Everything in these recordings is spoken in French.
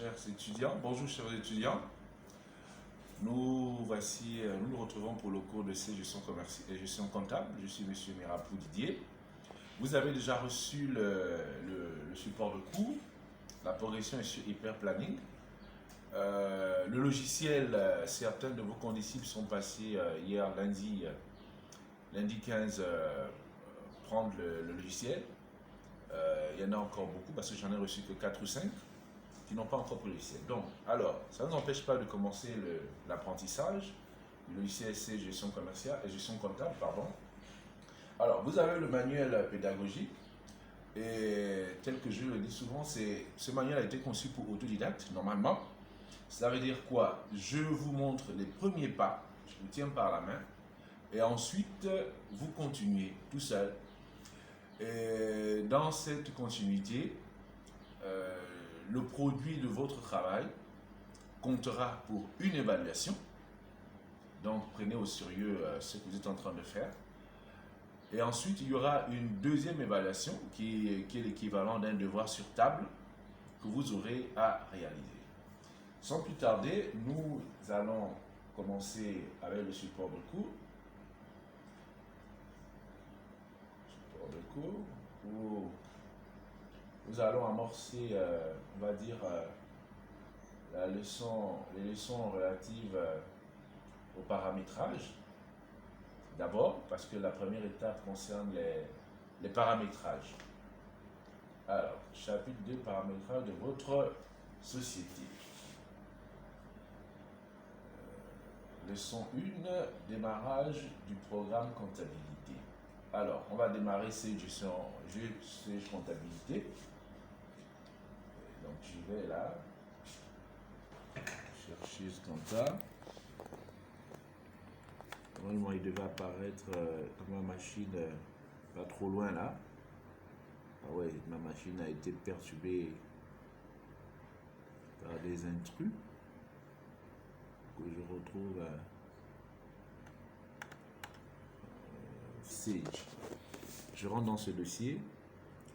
chers étudiants. Bonjour, chers étudiants. Nous nous retrouvons pour le cours de gestion commerciale et gestion comptable. Je suis Monsieur Mirapou Didier. Vous avez déjà reçu le support de cours, la progression est sur Hyperplanning. Le logiciel, certains de vos condisciples sont passés hier lundi 15, prendre le logiciel. Il y en a encore beaucoup parce que j'en ai reçu que 4 ou 5 qui n'ont pas encore pris le logiciel. Donc, alors, ça ne nous empêche pas de commencer l'apprentissage du logiciel C, gestion commerciale et gestion comptable, pardon. Alors, vous avez le manuel pédagogique et tel que je le dis souvent, ce manuel a été conçu pour autodidacte, normalement. Ça veut dire quoi? Je vous montre les premiers pas, je vous tiens par la main et ensuite, vous continuez tout seul. Et dans cette continuité, le produit de votre travail comptera pour une évaluation. Donc, prenez au sérieux ce que vous êtes en train de faire. Et ensuite, il y aura une deuxième évaluation qui est l'équivalent d'un devoir sur table que vous aurez à réaliser. Sans plus tarder, nous allons commencer avec le support de cours. Où nous allons amorcer, on va dire, les leçons relatives au paramétrage. D'abord, parce que la première étape concerne les paramétrages. Alors, chapitre 2, paramétrage de votre société. Leçon 1, démarrage du programme comptabilité. Alors, on va démarrer ces comptabilité. Donc, j'y vais là. Chercher ce comptable. Normalement, il devait apparaître dans ma machine, pas trop loin là. Ah ouais, ma machine a été perturbée par des intrus que je retrouve Sage. Je rentre dans ce dossier.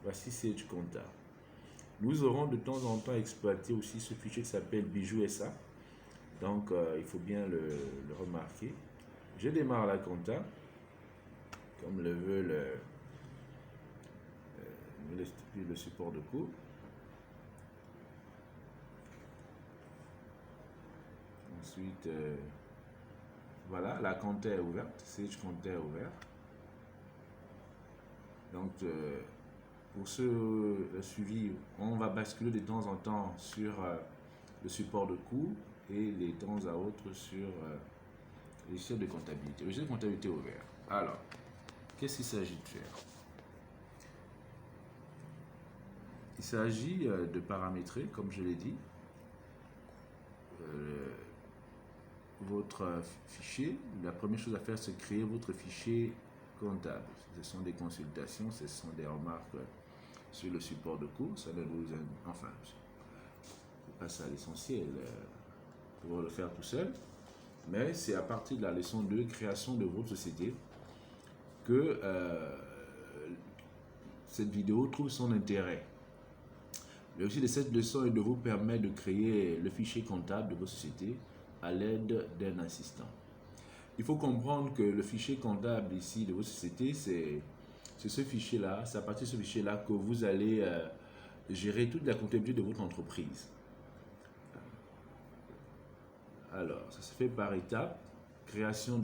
Voici Sage Compta. Nous aurons de temps en temps exploité aussi ce fichier qui s'appelle Bijou SA. Donc, il faut bien le remarquer. Je démarre la compta, comme le veut le support de cours. Ensuite, voilà, la compta est ouverte, Sage Compta est ouvert. Donc, pour le suivi, on va basculer de temps en temps sur le support de cours et de temps à autre sur le logiciel de comptabilité. Le logiciel de comptabilité est ouvert. Alors, qu'est-ce qu'il s'agit de faire? Il s'agit de paramétrer, comme je l'ai dit, votre fichier. La première chose à faire, c'est créer votre fichier comptable. Ce sont des consultations, ce sont des remarques sur le support de cours. Ça ne vous, enfin, je passe à l'essentiel pour le faire tout seul. Mais c'est à partir de la leçon 2, création de votre société, que cette vidéo trouve son intérêt. L'objectif de cette leçon est de vous permettre de créer le fichier comptable de votre société à l'aide d'un assistant. Il faut comprendre que le fichier comptable ici de votre société, c'est ce fichier-là, c'est à partir de ce fichier-là que vous allez gérer toute la comptabilité de votre entreprise. Alors, ça se fait par étapes. Création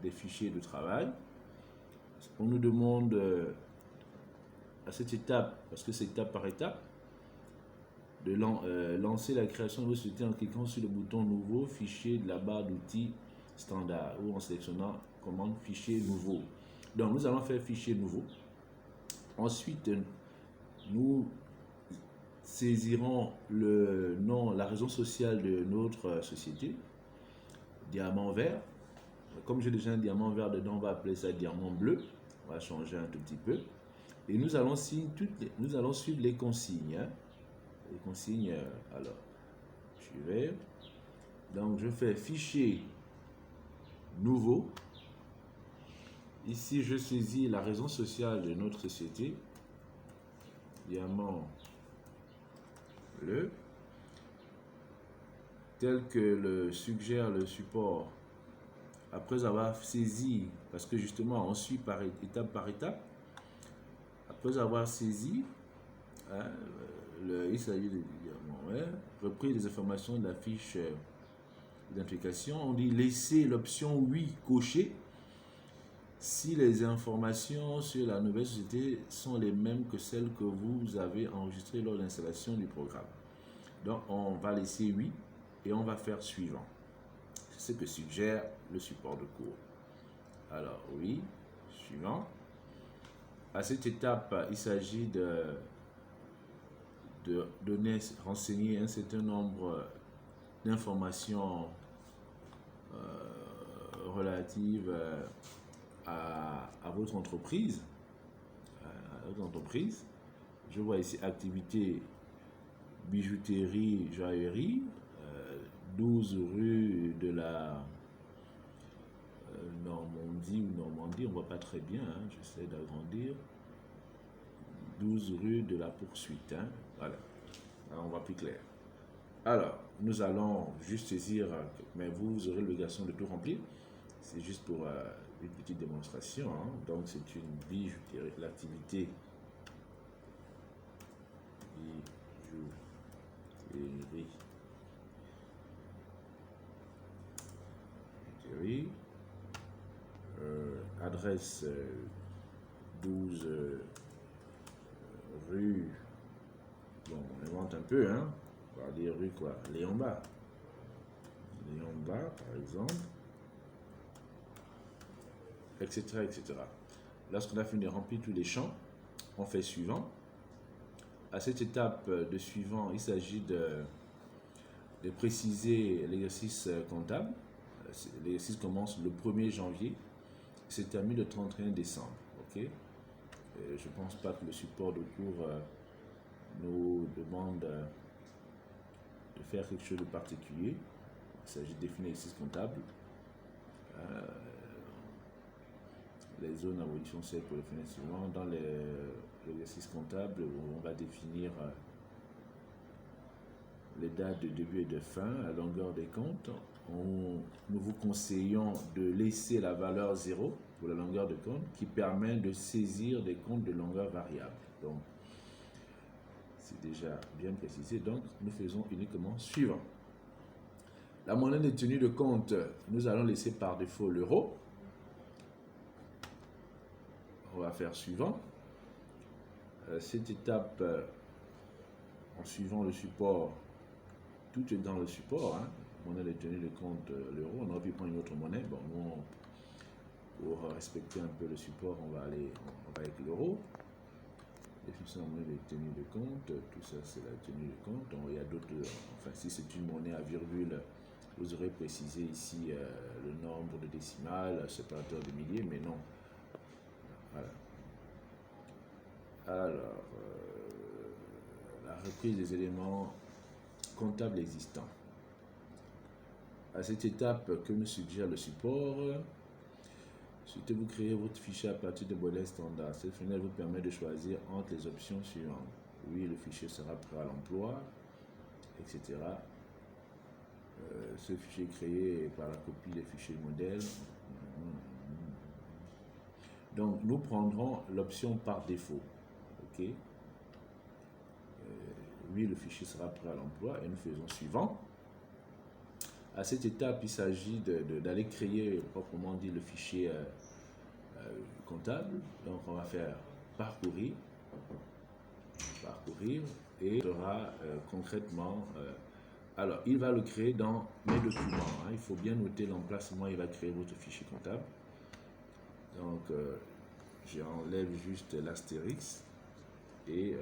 des fichiers de travail. On nous demande à cette étape, parce que c'est étape par étape, de lancer la création de votre société en cliquant sur le bouton nouveau, fichier de la barre d'outils standard ou en sélectionnant commande fichier nouveau. Donc, nous allons faire fichier nouveau. Ensuite, nous saisirons le nom, la raison sociale de notre société, diamant vert. Comme j'ai déjà un diamant vert dedans, on va appeler ça diamant bleu. On va changer un tout petit peu. Et nous allons suivre les consignes. Hein. Les consignes, alors, je vais. Donc, je fais fichier nouveau. Ici, je saisis la raison sociale de notre société. Diamant bleu. tel que le suggère le support, après avoir saisi, parce que justement on suit étape par étape, après avoir saisi, hein, il s'agit de reprise des informations de la fiche d'implication, on dit laisser l'option oui cochée si les informations sur la nouvelle société sont les mêmes que celles que vous avez enregistrées lors de l'installation du programme. Donc on va laisser oui et on va faire suivant. C'est ce que suggère le support de cours. Alors oui, suivant. À cette étape, il s'agit de donner, renseigner un certain nombre d'informations relatives à votre entreprise. Je vois ici activité bijouterie, joaillerie, 12 rue de la Normandie, on ne voit pas très bien, hein, j'essaie d'agrandir. 12 rue de la Poursuite, hein, voilà, alors on voit plus clair. Alors, nous allons juste saisir, mais vous aurez l'obligation de tout remplir, c'est juste pour une petite démonstration, hein. Donc c'est une bijouterie, l'activité bijouterie, adresse 12 rue, bon on invente un peu, hein, on va dire rue quoi, Léon-Bas, par exemple, etc., etc. Lorsqu'on a fini de remplir tous les champs, on fait suivant. À cette étape de suivant, il s'agit de préciser l'exercice comptable. L'exercice commence le 1er janvier, se termine le 31 décembre. Okay? Je ne pense pas que le support de cours nous demande de faire quelque chose de particulier. Il s'agit de définir l'exercice comptable. Les zones à évolution c'est pour le financement. Dans l'exercice comptable, on va définir les dates de début et de fin, la longueur des comptes. Nous vous conseillons de laisser la valeur 0 pour la longueur de compte qui permet de saisir des comptes de longueur variable. Donc, c'est déjà bien précisé. Donc, nous faisons uniquement suivant. La monnaie de tenue de compte, nous allons laisser par défaut l'euro. On va faire suivant. Cette étape, en suivant le support, tout est dans le support, hein. Monnaie de tenue de compte, l'euro. On aurait pu prendre une autre monnaie. Bon, nous, pour respecter un peu le support, on va aller avec l'euro. Définition de monnaie de tenue de compte, tout ça c'est la tenue de compte. Donc, il y a d'autres, enfin si c'est une monnaie à virgule, vous aurez précisé ici le nombre de décimales, séparateur de milliers, mais non. Voilà. Alors, la reprise des éléments comptables existants. À cette étape que nous suggère le support, souhaitez-vous créer votre fichier à partir de modèles standards. Cette fenêtre vous permet de choisir entre les options suivantes. Oui, le fichier sera prêt à l'emploi, etc. Ce fichier est créé par la copie des fichiers modèles. Donc, nous prendrons l'option par défaut. OK. Oui, le fichier sera prêt à l'emploi et nous faisons suivant. À cette étape, il s'agit d'aller créer proprement dit le fichier comptable. Donc, on va faire parcourir et il sera concrètement. Alors, il va le créer dans mes documents, hein. Il faut bien noter l'emplacement, il va créer votre fichier comptable. Donc, j'enlève juste l'astérix et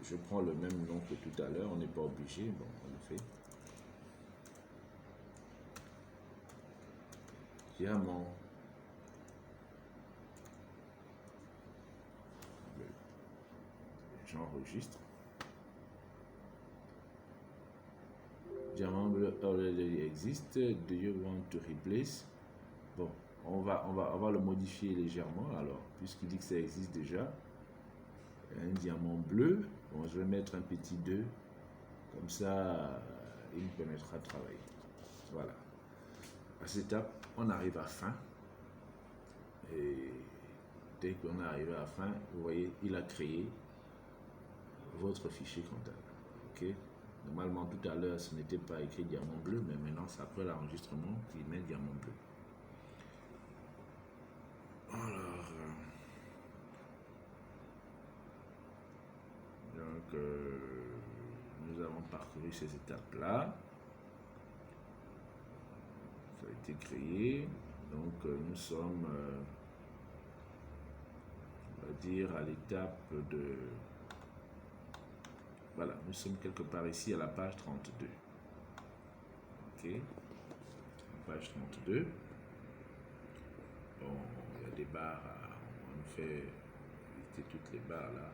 je prends le même nom que tout à l'heure. On n'est pas obligé, bon, on le fait. Diamant. J'enregistre. Diamant bleu already existe. Do you want to replace? Bon, on va le modifier légèrement. Alors, puisqu'il dit que ça existe déjà, un diamant bleu. Bon, je vais mettre un petit 2. Comme ça, il me permettra de travailler. Voilà. À cette étape, on arrive à fin. Et dès qu'on est arrivé à la fin, vous voyez, il a créé votre fichier comptable. Ok? Normalement, tout à l'heure, ce n'était pas écrit diamant bleu, mais maintenant, c'est après l'enregistrement qu'il met diamant bleu. Alors, nous avons parcouru ces étapes-là. Ça a été créé. Donc, nous sommes, on va dire, à l'étape de... Voilà, nous sommes quelque part ici à la page 32. Ok, page 32. Bon, il y a des barres, on fait éviter toutes les barres là.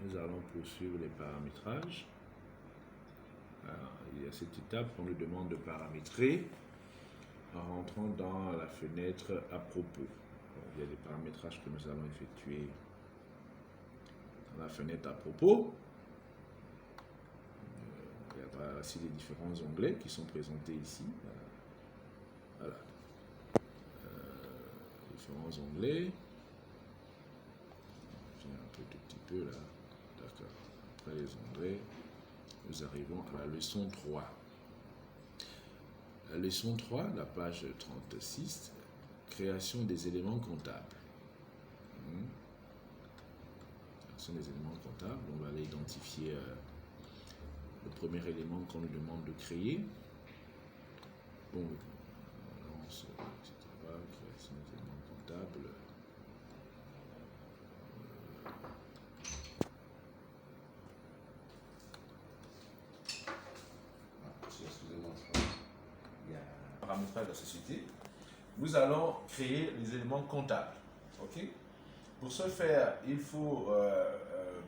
Nous allons poursuivre les paramétrages. Alors, il y a cette étape qu'on nous demande de paramétrer en rentrant dans la fenêtre à propos. Alors, il y a des paramétrages que nous allons effectuer dans la fenêtre à propos. Il y a aussi les différents onglets qui sont présentés ici. Voilà. Différents onglets. Je viens un tout petit peu là. D'accord. Après les onglets, nous arrivons à la leçon 3. La leçon 3, la page 36, création des éléments comptables. Création des éléments comptables. On va aller identifier le premier élément qu'on nous demande de créer. Bon, balance, etc. Création des éléments comptables. Excusez-moi, il y a un paramétrage de la société. Nous allons créer les éléments comptables. Ok? Pour ce faire, il faut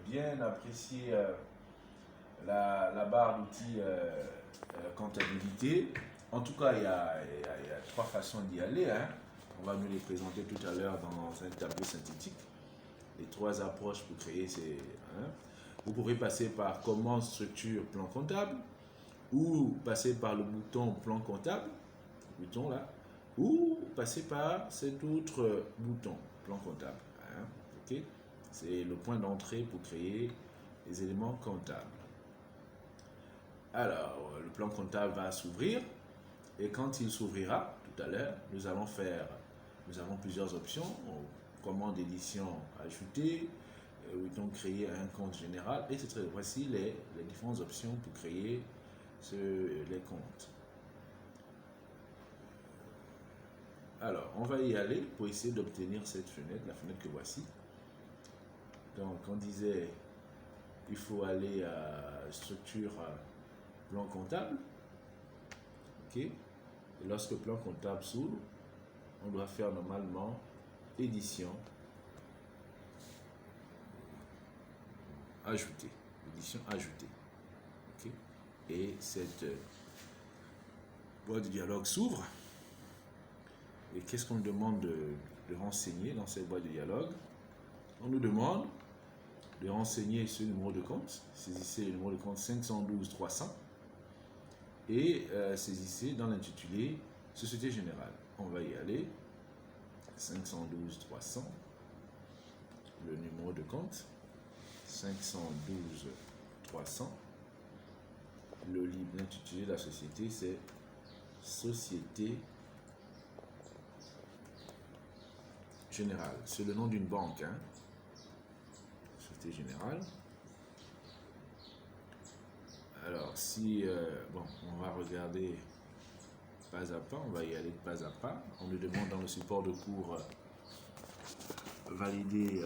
bien apprécier la barre d'outils comptabilité. En tout cas, il y a 3 façons d'y aller. Hein. On va nous les présenter tout à l'heure dans un tableau synthétique. Les 3 approches pour créer ces... Hein. Vous pourrez passer par comment structure plan comptable, ou passer par le bouton plan comptable, bouton là, ou passer par cet autre bouton plan comptable. Hein. Okay. C'est le point d'entrée pour créer les éléments comptables. Alors, le plan comptable va s'ouvrir et quand il s'ouvrira, tout à l'heure, nous avons plusieurs options. Commande d'édition ajouter, donc créer un compte général, etc. Voici les différentes options pour créer les comptes. Alors, on va y aller pour essayer d'obtenir cette fenêtre, la fenêtre que voici. Donc, on disait, il faut aller à structure plan comptable. Ok. Et lorsque plan comptable s'ouvre, on doit faire normalement édition, ajouter. Édition ajoutée. Ok. Et cette boîte de dialogue s'ouvre. Et qu'est-ce qu'on nous demande de renseigner dans cette boîte de dialogue? On nous demande de renseigner ce numéro de compte. Saisissez le numéro de compte 512 300 et saisissez dans l'intitulé Société Générale. On va y aller. 512 300, le numéro de compte. 512 300. L'intitulé de la société, c'est Société Générale. C'est le nom d'une banque. Hein. Société Générale. Alors, si, bon, on va regarder pas à pas, on va y aller pas à pas. On nous demande dans le support de cours valider,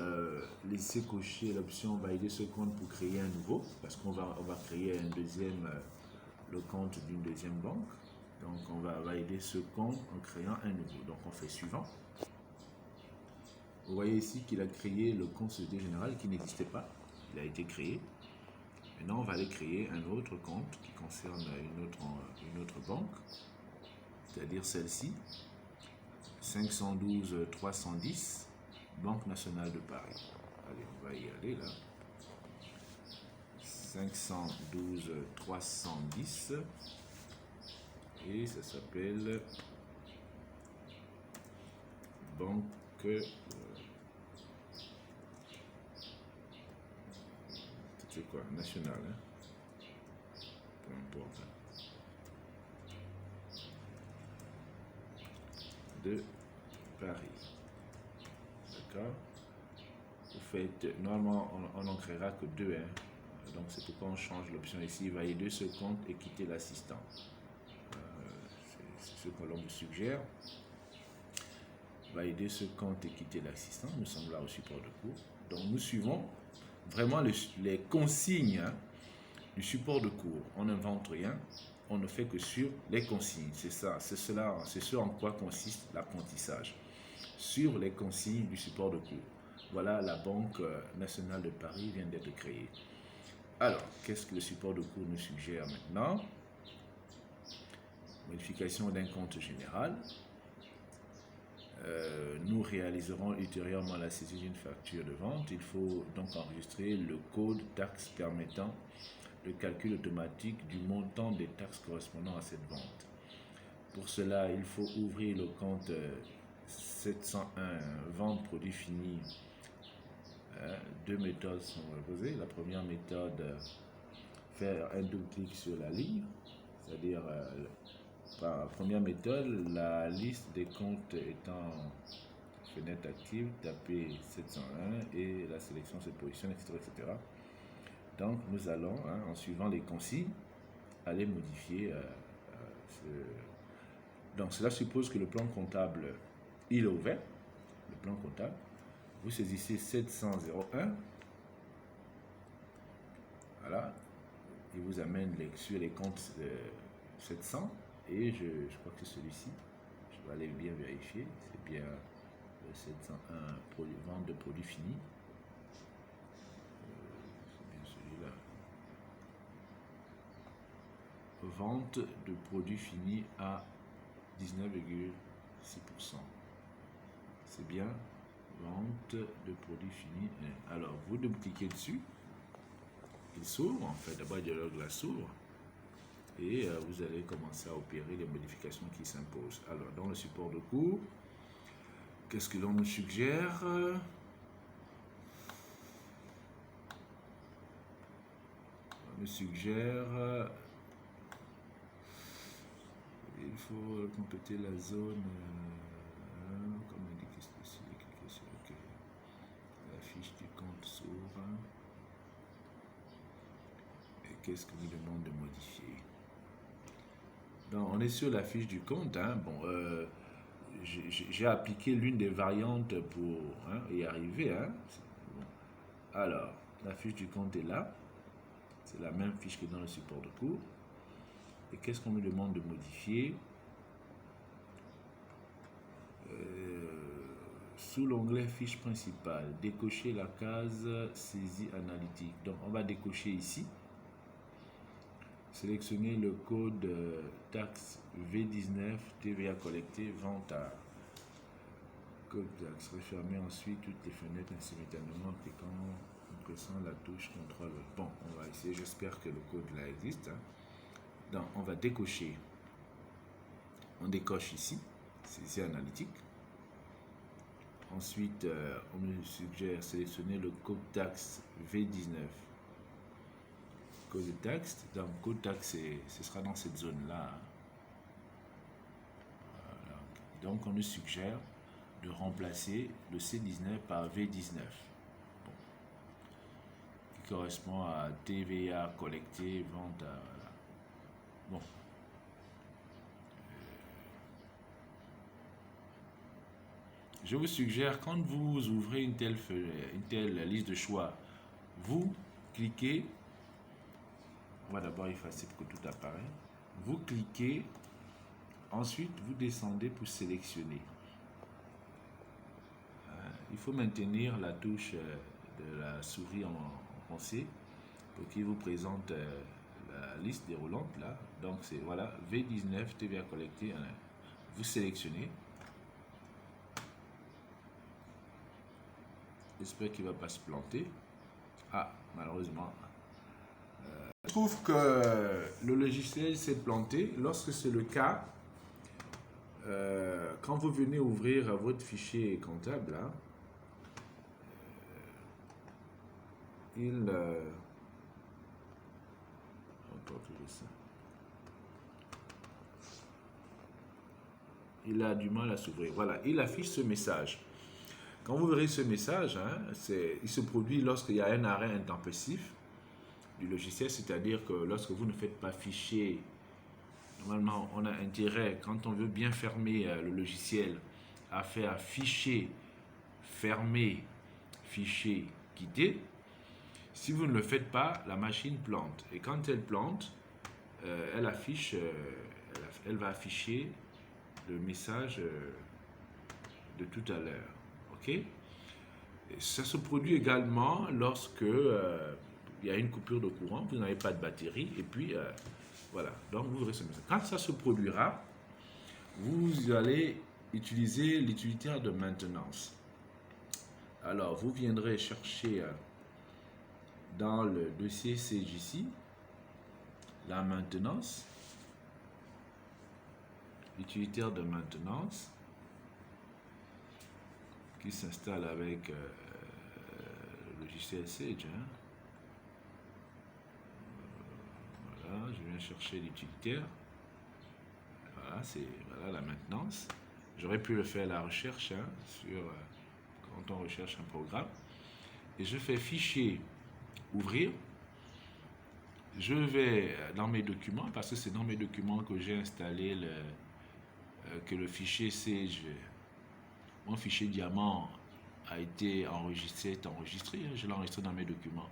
laisser cocher l'option valider ce compte pour créer un nouveau, parce qu'on va créer un deuxième, le compte d'une deuxième banque. Donc, on va valider ce compte en créant un nouveau. Donc, on fait suivant. Vous voyez ici qu'il a créé le compte Société Générale qui n'existait pas. Il a été créé. Maintenant, on va aller créer un autre compte qui concerne une autre banque, c'est-à-dire celle-ci, 512 310, Banque Nationale de Paris. Allez, on va y aller là. 512 310, et ça s'appelle Banque c'est quoi, nationale, hein? Peu importe. De Paris. D'accord. Vous faites, normalement, on n'en créera que deux, hein. Donc c'est pourquoi on change l'option ici, valider ce compte et quitter l'assistant. C'est ce que l'on vous suggère. Valider ce compte et quitter l'assistant. Nous sommes là au support de cours. Donc nous suivons vraiment les consignes, hein, du support de cours. On n'invente rien, on ne fait que sur les consignes. C'est ça, c'est cela, c'est ce en quoi consiste l'apprentissage. Sur les consignes du support de cours. Voilà, la Banque nationale de Paris vient d'être créée. Alors, qu'est-ce que le support de cours nous suggère maintenant? Modification d'un compte général. Nous réaliserons ultérieurement la saisie d'une facture de vente. Il faut donc enregistrer le code taxe permettant le calcul automatique du montant des taxes correspondant à cette vente. Pour cela, il faut ouvrir le compte 701 vente produit fini. Deux méthodes sont proposées. La première méthode, faire un double clic sur la ligne, c'est-à-dire par la première méthode, la liste des comptes étant fenêtre active, taper 701 et la sélection se positionne, etc. etc. Donc nous allons, hein, en suivant les consignes, aller modifier Donc cela suppose que le plan comptable, il est ouvert, le plan comptable. Vous saisissez 701, voilà, il vous amène sur les comptes 700 et je crois que celui-ci, je vais aller bien vérifier, c'est bien le 701 vente de produits finis. C'est bien celui-là. Vente de produits finis à 19,6%. C'est bien, vente de produits finis. Alors, vous double-cliquez dessus. Il s'ouvre, en fait, d'abord, le dialogue là s'ouvre. Et vous allez commencer à opérer les modifications qui s'imposent. Alors, dans le support de cours, qu'est-ce que l'on nous suggère? On nous suggère... il faut compléter la zone... comme indiqué ici, cliquez sur OK. La fiche du compte s'ouvre. Et qu'est-ce que nous demande de modifier? Donc, on est sur la fiche du compte. Hein. Bon, j'ai appliqué l'une des variantes pour y arriver. Hein. Bon. Alors, la fiche du compte est là. C'est la même fiche que dans le support de cours. Et qu'est-ce qu'on me demande de modifier? Sous l'onglet fiche principale, décocher la case saisie analytique. Donc, on va décocher ici. Sélectionnez le code taxe V19 TVA collectée vente à code taxe. Refermez ensuite toutes les fenêtres simultanément en cliquant en pressant la touche CTRL. Bon, on va essayer. J'espère que le code là existe. Hein. Donc, on va décocher. On décoche ici, saisie analytique. Ensuite, on me suggère sélectionner le code taxe V19. Code de taxe, donc code taxe, ce sera dans cette zone-là. Voilà. Donc, on nous suggère de remplacer le C19 par V19. Bon. Qui correspond à TVA collectée, vente à... Voilà. Bon. Je vous suggère, quand vous ouvrez une telle liste de choix, vous cliquez, on va d'abord effacer pour que tout apparaisse, vous cliquez, ensuite vous descendez pour sélectionner. Il faut maintenir la touche de la souris en C pour qu'il vous présente la liste déroulante là. Donc c'est voilà, V19 TVA collectée, vous sélectionnez. J'espère qu'il ne va pas se planter. Ah, malheureusement, Je trouve que le logiciel s'est planté. Lorsque c'est le cas, quand vous venez ouvrir votre fichier comptable, là, il... il a du mal à s'ouvrir. Voilà, il affiche ce message. Quand vous verrez ce message, hein, il se produit lorsqu'il y a un arrêt intempestif du logiciel, c'est-à-dire que lorsque vous ne faites pas fichier, normalement on a intérêt, quand on veut bien fermer le logiciel, à faire fichier, fermer, fichier, quitter. Si vous ne le faites pas, la machine plante. Et quand elle plante, elle va afficher le message de tout à l'heure. Ok? Et ça se produit également lorsque il y a une coupure de courant, vous n'avez pas de batterie, et puis voilà. Donc vous aurez ce message. Quand ça se produira, vous allez utiliser l'utilitaire de maintenance. Alors vous viendrez chercher dans le dossier CJC la maintenance, l'utilitaire de maintenance qui s'installe avec le logiciel Sage. Hein. Voilà, je viens chercher l'utilitaire. Voilà, c'est la maintenance. J'aurais pu le faire à la recherche hein, quand on recherche un programme. Et je fais fichier, ouvrir. Je vais dans mes documents, parce que c'est dans mes documents que j'ai installé que le fichier Sage, mon fichier diamant a été enregistré, hein, je l'ai enregistré dans mes documents.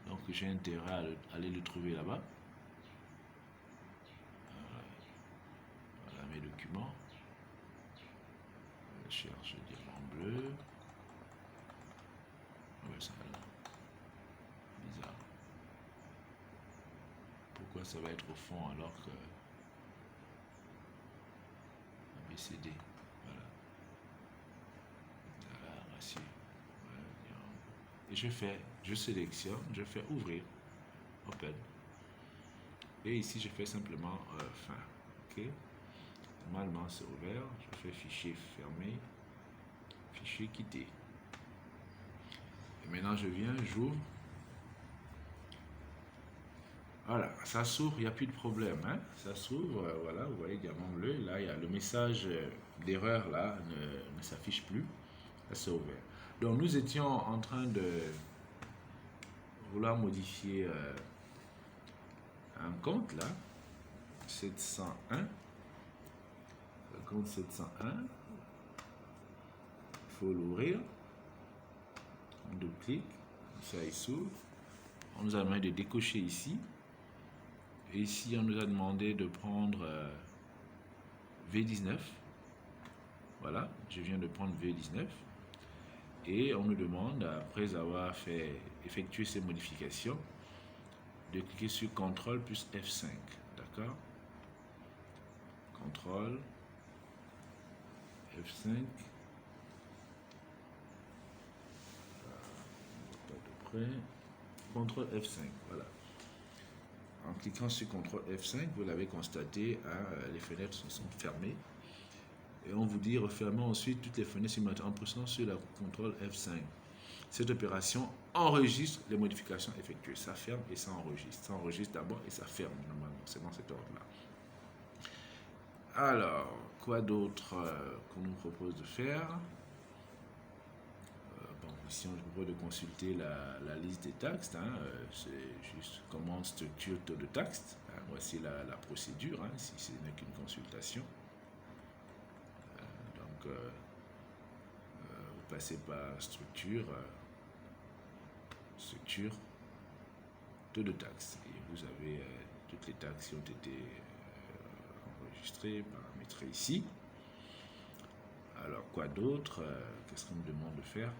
Donc j'ai intérêt à aller le trouver là-bas. Voilà mes documents. Je cherche le diamant bleu. Ouais, ça là. Bizarre. Pourquoi ça va être au fond alors que ABCD. Voilà. Voilà, ratio. Voilà. Et je sélectionne, je fais ouvrir, open. Et ici je fais simplement fin. Ok. Normalement c'est ouvert. Je fais fichier fermé, fichier quitter. Et maintenant je viens, j'ouvre. Voilà, ça s'ouvre, il n'y a plus de problème. Hein? Ça s'ouvre, voilà, vous voyez diamant bleu. Là, il y a le message d'erreur là, ne s'affiche plus. Ça s'est ouvert. Donc nous étions en train de vouloir modifier un compte là, 701. Le compte 701. Il faut l'ouvrir. On double-clique, ça il s'ouvre. On nous a demandé de décocher ici. Et ici, on nous a demandé de prendre V19. Voilà, je viens de prendre V19. Et on nous demande, après avoir effectué ces modifications, de cliquer sur CTRL plus F5. D'accord? CTRL F5. Pas de près. CTRL F5. Voilà. En cliquant sur CTRL F5, vous l'avez constaté, hein, les fenêtres sont fermées. Et on vous dit refermez ensuite toutes les fenêtres simultanément en poussant sur la CTRL F5. Cette opération enregistre les modifications effectuées. Ça ferme et ça enregistre. Ça enregistre d'abord et ça ferme normalement. C'est dans cet ordre-là. Alors, quoi d'autre qu'on nous propose de faire? Ici, on vous propose de consulter la liste des taxes. Hein, c'est juste commande structure taux de taxe. Hein, voici la procédure, hein, si ce n'est qu'une consultation. Donc, vous passez par structure, taux de taxe. Et vous avez toutes les taxes qui ont été enregistrées, paramétrées ici. Alors, quoi d'autre? Qu'est-ce qu'on me demande de faire?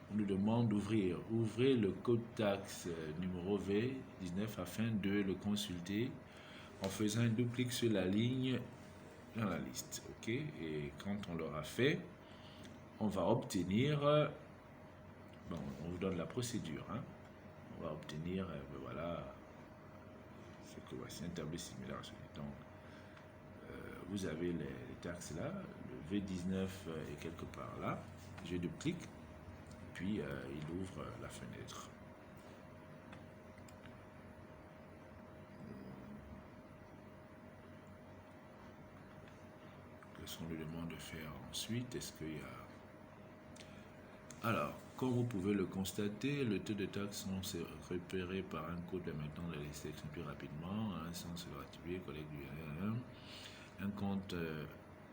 On nous demande d'ouvrir. Ouvrez le code taxe numéro V19 afin de le consulter en faisant un double clic sur la ligne dans la liste. Ok. Et quand on l'aura fait, on va obtenir. Bon, on vous donne la procédure. Hein. on va obtenir, voilà, ce que voici un tableau similaire. Donc, vous avez les taxes là, le V19 est quelque part là, je double-clique, puis il ouvre la fenêtre. Qu'est-ce qu'on lui demande de faire ensuite? Est-ce qu'il y a... Alors, comme vous pouvez le constater, le taux de taxes sont repérés par un code permettant de les sélectionner plus rapidement, un sens gratuit, collègue du un compte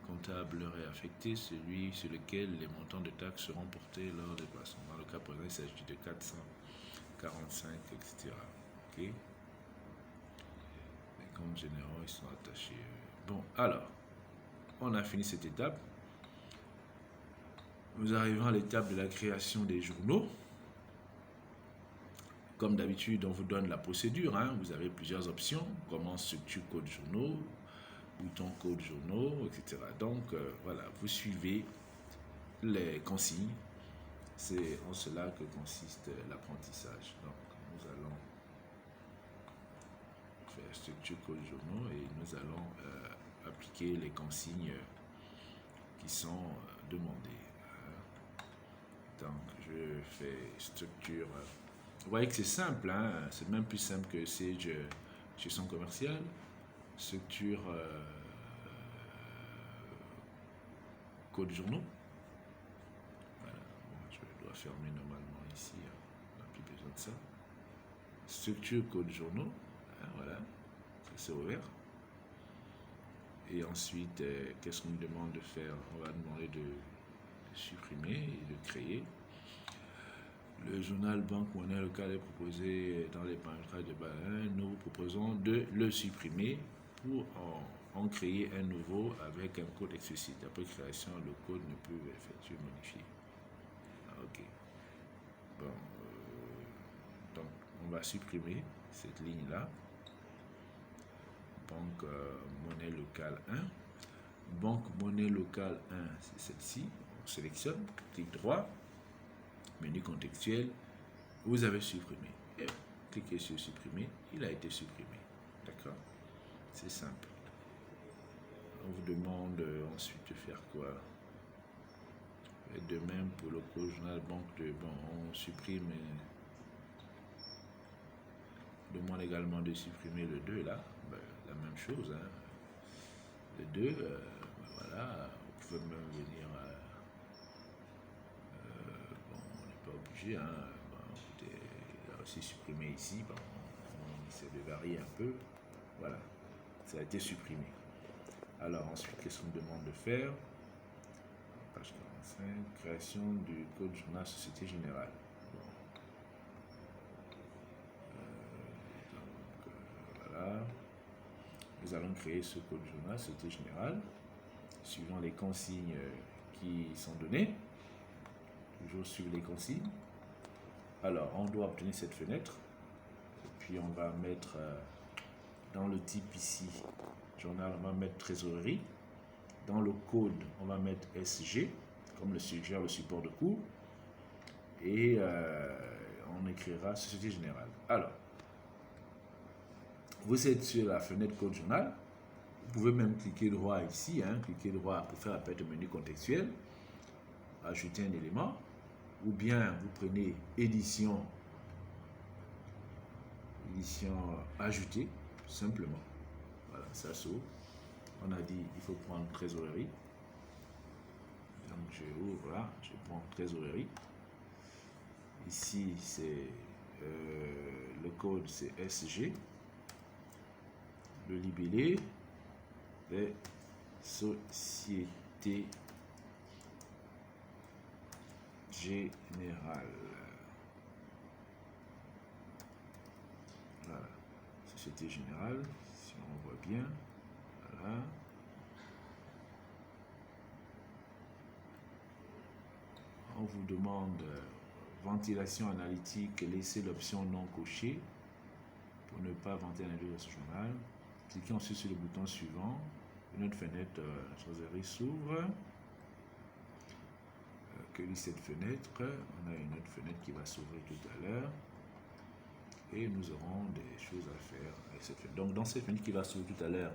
comptable réaffecté, celui sur lequel les montants de taxes seront portés lors des placements. Dans le cas présent, il s'agit de 445, etc. Ok? Les comptes généraux, ils sont attachés. Bon, alors, on a fini cette étape. Nous arrivons à l'étape de la création des journaux. Comme d'habitude, on vous donne la procédure. Hein. Vous avez plusieurs options. Comment structure code journaux, bouton code journaux, etc. Donc, voilà, vous suivez les consignes. C'est en cela que consiste l'apprentissage. Donc, nous allons faire structure code journaux et nous allons appliquer les consignes qui sont demandées. Donc, je fais structure. Vous voyez que c'est simple, hein? C'est même plus simple que Sage gestion commerciale. Structure code journaux. Voilà. Bon, je dois fermer normalement ici. On n'a plus besoin de ça. Structure code journaux. Hein, voilà. Ça c'est ouvert. Et ensuite, qu'est-ce qu'on nous demande de faire? On va demander de supprimer et de créer. Le journal Banque Monnaie Locale est proposé dans les paramétrages de base 1. Nous vous proposons de le supprimer pour en créer un nouveau avec un code explicite. Après création, le code ne peut effectuer modifier. Ok. Bon. Donc, on va supprimer cette ligne-là. Banque Monnaie Locale 1. Banque Monnaie Locale 1, c'est celle-ci. On sélectionne, clic droit. Menu contextuel, vous avez supprimé. Et cliquez sur supprimer, il a été supprimé. D'accord? C'est simple. On vous demande ensuite de faire quoi? Et de même pour le code journal banque de bon, on supprime. On demande également de supprimer le 2 là. Ben, la même chose. Hein. Le 2, voilà, vous pouvez même venir. Hein. Bon, il a aussi supprimé ici. Bon, on essaie de varier un peu. Voilà, ça a été supprimé. Alors ensuite, qu'est-ce qu'on demande de faire? Page 45, création du code journal Société Générale. Bon. Voilà. Nous allons créer ce code journal Société Générale suivant les consignes qui sont données. Toujours suivre les consignes. Alors, on doit obtenir cette fenêtre. Et puis, on va mettre dans le type ici, journal, on va mettre trésorerie. Dans le code, on va mettre SG, comme le suggère le support de cours. Et on écrira Société Générale. Alors, vous êtes sur la fenêtre code journal. Vous pouvez même cliquer droit ici, hein, cliquer droit pour faire appel au menu contextuel. Ajouter un élément. Ou bien vous prenez édition ajoutée, simplement. Voilà, ça s'ouvre. On a dit il faut prendre trésorerie. Donc je ouvre là, je prends trésorerie. Ici c'est le code c'est SG. Le libellé est Société Générale. Voilà. Société Générale, si on voit bien. Voilà. On vous demande ventilation analytique, laissez l'option non cochée pour ne pas ventiler l'analyse de ce journal. Cliquez ensuite sur le bouton suivant. Une autre fenêtre trésorerie s'ouvre. Que lit cette fenêtre? On a une autre fenêtre qui va s'ouvrir tout à l'heure. et nous aurons des choses à faire avec cette fenêtre. Donc dans cette fenêtre qui va s'ouvrir tout à l'heure,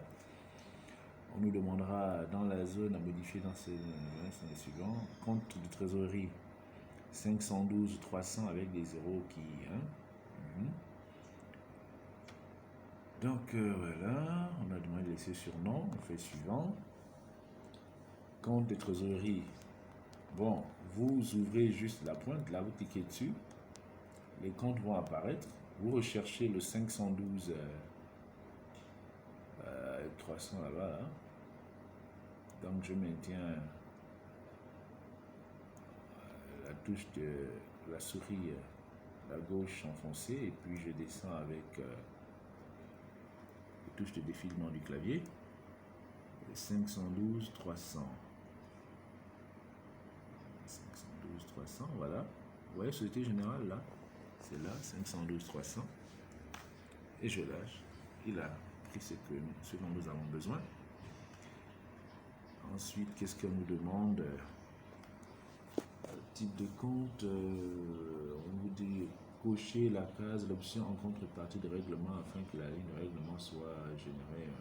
on nous demandera dans la zone à modifier dans ces suivants, compte de trésorerie 512 300 avec des zéros qui... Donc voilà, on a demandé de laisser surnom, on fait suivant. Compte de trésorerie, bon, vous ouvrez juste la pointe, là vous cliquez dessus, les comptes vont apparaître, vous recherchez le 512 300 là-bas, donc je maintiens la touche de la souris à gauche enfoncée et puis je descends avec les touches de défilement du clavier, 512 300. 512 300, voilà. Vous voyez, Société Générale, là, c'est là, 512 300. Et je lâche. Il a pris ce dont nous avons besoin. Ensuite, qu'est-ce qu'on nous demande? Type de compte, on vous dit cocher la case, l'option en contrepartie de règlement afin que la ligne de règlement soit générée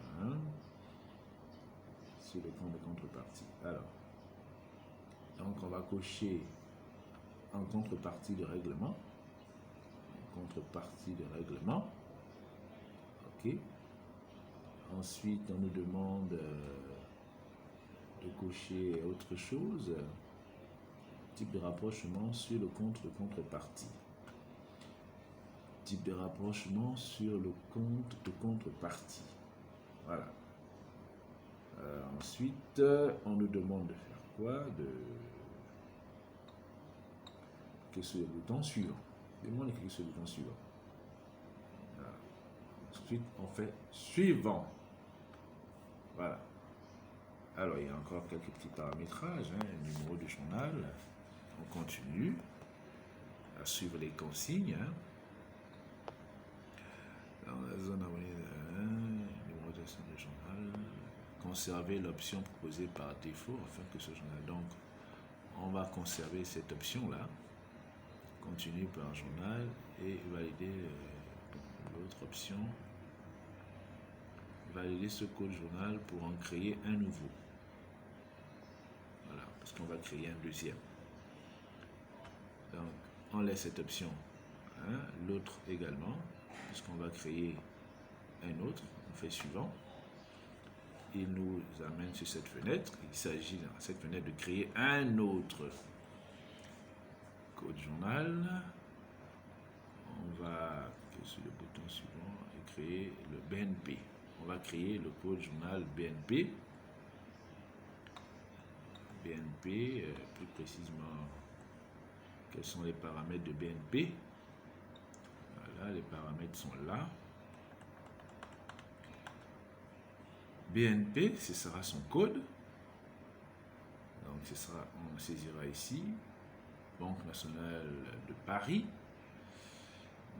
sur le compte de contrepartie. Alors, donc on va cocher en contrepartie de règlement. Contrepartie de règlement. OK. Ensuite, on nous demande de cocher autre chose. Type de rapprochement sur le compte de contrepartie. Type de rapprochement sur le compte de contrepartie. Voilà. Ensuite, on nous demande de faire quoi? Cliquer sur le bouton suivant. Demande de cliquer sur le bouton suivant. Voilà. Ensuite, on fait suivant. Voilà. Alors, il y a encore quelques petits paramétrages. Numéro de journal. On continue à suivre les consignes. Dans la zone abonnée, numéro de journal. Conserver l'option proposée par défaut afin que ce journal. Donc, on va conserver cette option-là. Continue par journal et valider l'autre option. Valider ce code journal pour en créer un nouveau. Voilà, parce qu'on va créer un deuxième. Donc, on laisse cette option. L'autre également, puisqu'on va créer un autre. On fait suivant. Il nous amène sur cette fenêtre. Il s'agit dans cette fenêtre de créer un autre code journal. On va cliquer sur le bouton suivant et créer le BNP. On va créer le code journal BNP. BNP, plus précisément, quels sont les paramètres de BNP? Voilà, les paramètres sont là. BNP, ce sera son code. Donc, on saisira ici. Banque nationale de Paris.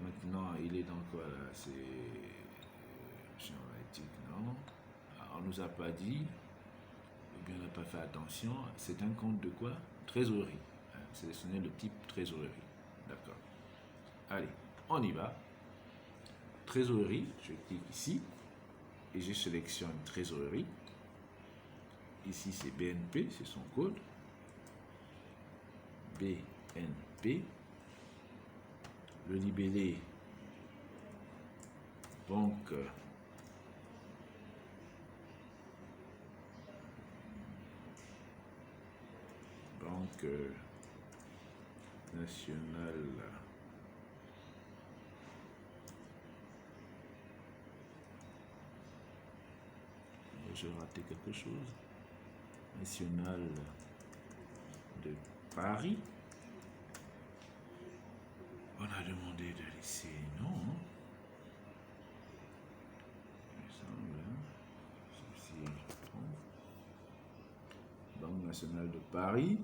Maintenant, il est dans quoi là? C'est génératique, non? On nous a pas dit, ou bien on n'a pas fait attention. C'est un compte de quoi? Trésorerie. Sélectionnez le type trésorerie. D'accord. Allez, on y va. Trésorerie, je clique ici et je sélectionne trésorerie. Ici, c'est BNP, c'est son code. BNP. Le libellé banque nationale j'ai raté quelque chose, nationale de Paris. On a demandé de laisser non. Il me semble. Si je trompe. Banque nationale de Paris.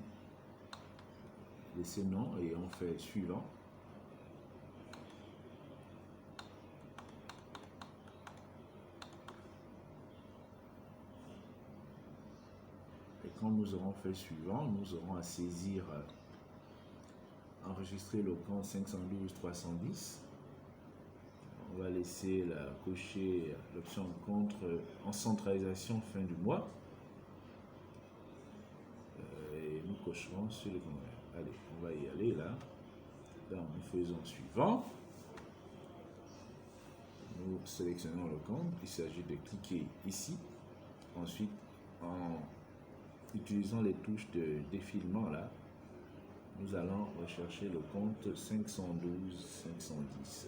Laisser non et on fait suivant. Et quand nous aurons fait suivant, nous aurons à saisir enregistrer le compte 512 310 on va laisser cocher l'option contre en centralisation fin du mois. Et nous cocherons sur le compte. Allez, on va y aller là. Là, nous faisons suivant. Nous sélectionnons le compte. Il s'agit de cliquer ici. Ensuite, en utilisant les touches de défilement là, nous allons rechercher le compte 512 510.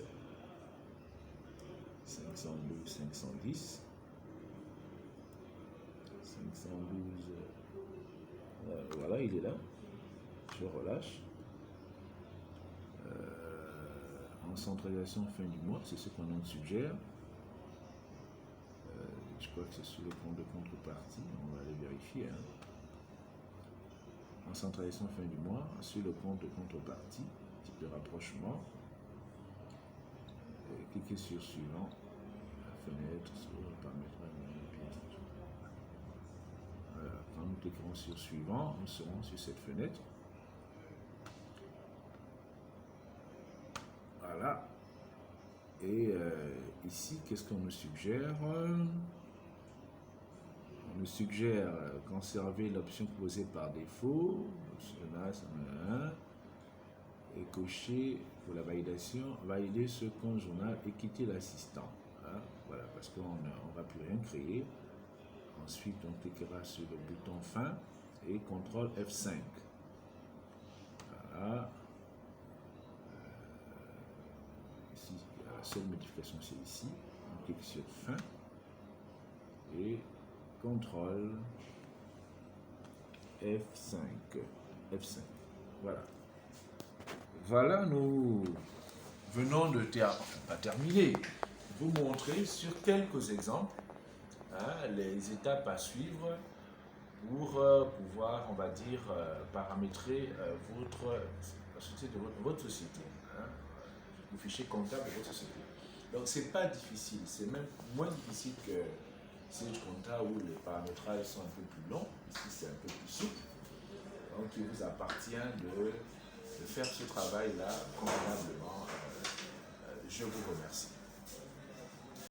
512 510. 512. Voilà, il est là. Je relâche. En centralisation fin du mois, c'est ce qu'on nous suggère. Je crois que c'est sur le compte de contrepartie. On va aller vérifier. Hein. En centralisation fin du mois, sur le compte de contrepartie, type de rapprochement. Cliquez sur suivant. La fenêtre sur le paramètre. Voilà. Quand nous cliquerons sur suivant, nous serons sur cette fenêtre. Voilà. Et ici, qu'est-ce qu'on nous suggère? On nous suggère conserver l'option proposée par défaut. Et cocher pour la validation, valider ce compte journal et quitter l'assistant. Hein? Voilà, parce qu'on ne va plus rien créer. Ensuite, on cliquera sur le bouton fin et CTRL F5. Voilà. Ici, la seule modification, c'est ici. On clique sur fin et CTRL F5. F5. Voilà. Voilà, nous venons de terminer. Vous montrer sur quelques exemples les étapes à suivre pour pouvoir, on va dire, paramétrer votre société, le fichier comptable de votre société. Donc, c'est pas difficile, c'est même moins difficile que Sage Compta où les paramétrages sont un peu plus longs. Ici, c'est un peu plus souple. Donc, il vous appartient de faire ce travail-là convenablement. Je vous remercie.